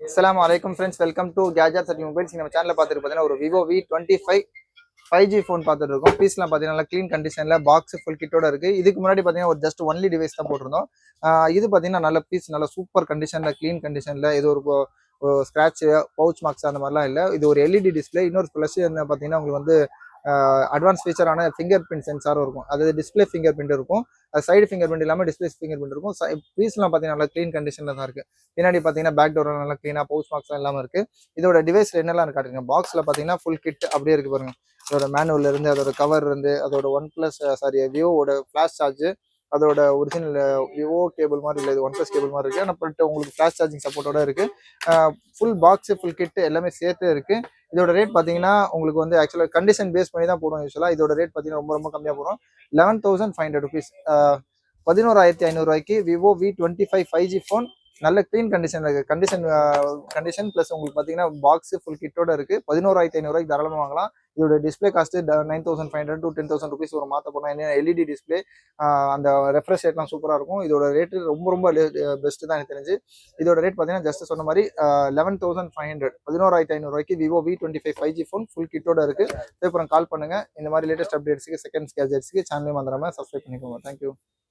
Assalamu alaikum friends, welcome to Gadgets at Mobiles. நம்ம சேனல்ல பார்த்துட்டு பார்த்தீங்கன்னா ஒரு Vivo V25 5G ஃபோன் பார்த்துட்டு இருக்கோம். பீஸ்லாம் பார்த்தீங்கன்னா நல்லா க்ளீன் கண்டிஷன்ல பாக்ஸ் ஃபுல் கிட்டோட இருக்கு. இதுக்கு முன்னாடி பார்த்தீங்கன்னா ஒரு ஜஸ்ட் ஒன்லி டிவைஸ் தான் போட்டிருந்தோம். இது பார்த்தீங்கன்னா நல்ல பீஸ் நல்ல சூப்பர் கண்டிஷன்ல க்ளீன் கண்டிஷன்ல இது ஒரு ஸ்க்ராட்ச் பவுச் மார்க்ஸ் அந்த மாதிரிலாம் இல்லை. இது ஒரு எல்இடி டிஸ்பிளே. இன்னொரு ப்ளஸ் என்ன பார்த்தீங்கன்னா உங்களுக்கு வந்து அட்வான்ஸ் ஃபீச்சரான ஃபிங்கர் பிரிண்ட் சென்சாரும் இருக்கும். அதாவது டிஸ்பிளே ஃபிங்கர் பிரிண்ட் இருக்கும். அது சைடு ஃபிங்கர் பிரிண்ட் இல்லாமல் டிஸ்பிளே ஃபிங்கர் பிரிண்ட் இருக்கும். பீஸ்லாம் பார்த்தீங்கன்னா நல்லா க்ளீன் கண்டிஷனில் தான் இருக்குது. பின்னாடி பார்த்தீங்கன்னா பேக் டோர் நல்லா க்ளீனாக பவுச் மார்க்ஸ்லாம் இல்லாமல் இருக்குது. இதோட டிவைஸில் என்னெல்லாம் காட்டுங்க. பாக்ஸில் பார்த்தீங்கன்னா ஃபுல் கிட் அப்படியே இருக்குது பாருங்க. அதோட மேனுவல் இருந்து அதோட கவர் இருந்து அதோட விவோவோட ஃப்ளாஷ் சார்ஜ் அதோட ஒரிஜினல் விவோ கேபிள் மாதிரி இல்லை, இது ஒன் ப்ளஸ் கேபிள் மாதிரி இருக்குது. ஆனால் பட் உங்களுக்கு ஃப்ளாஷ் சார்ஜிங் சப்போர்ட்டோட இருக்குது. ஃபுல் பாக்ஸு ஃபுல் கிட்டு எல்லாமே சேர்த்து இருக்குது. இதோட ரேட் பார்த்தீங்கன்னா உங்களுக்கு வந்து ஆக்சுவலாக கண்டிஷன் பேஸ் பண்ணி தான் போடும். யூஸ்வலாக இதோட ரேட் பார்த்தீங்கன்னா ரொம்ப ரொம்ப கம்மியாக போடும். 11,500 rupees, 11,500 Vivo V25 5G phone நல்ல க்ளீன் கண்டிஷன் இருக்குது. கண்டிஷன் ப்ளஸ் உங்களுக்கு பார்த்தீங்கன்னா பாக்ஸ் ஃபுல் கிட்டோட இருக்குது. 11,500 தாராளமாக வாங்கலாம். இதோட டிஸ்பிளே காஸ்ட்டு 9,500 to 10,000 ருபீஸ் ஒரு மாற்ற போனால். என்ன எல்இடி டிஸ்பிளே, அந்த ரெஃப்ரெஷ் ரேட்லாம் சூப்பராக இருக்கும். இதோட ரேட்டு ரொம்ப ரொம்ப பெஸ்ட்டு தான் எனக்கு தெரிஞ்சு. இதோட ரேட் பார்த்தீங்கன்னா ஜஸ்ட் சொன்ன மாதிரி 11,500, 11,500 Vivo V25 5G phone full கிட்டோட இருக்குது. அப்புறம் கால் பண்ணுங்கள். இந்த மாதிரி லேட்டஸ்ட் அப்டேட்ஸுக்கு செகண்ட்ஸ் கேஜெட்ஸுக்கு சேனலையும் வந்துடாமல் சப்ஸ்கிரைப் பண்ணிக்கோங்க. தேங்க்யூ.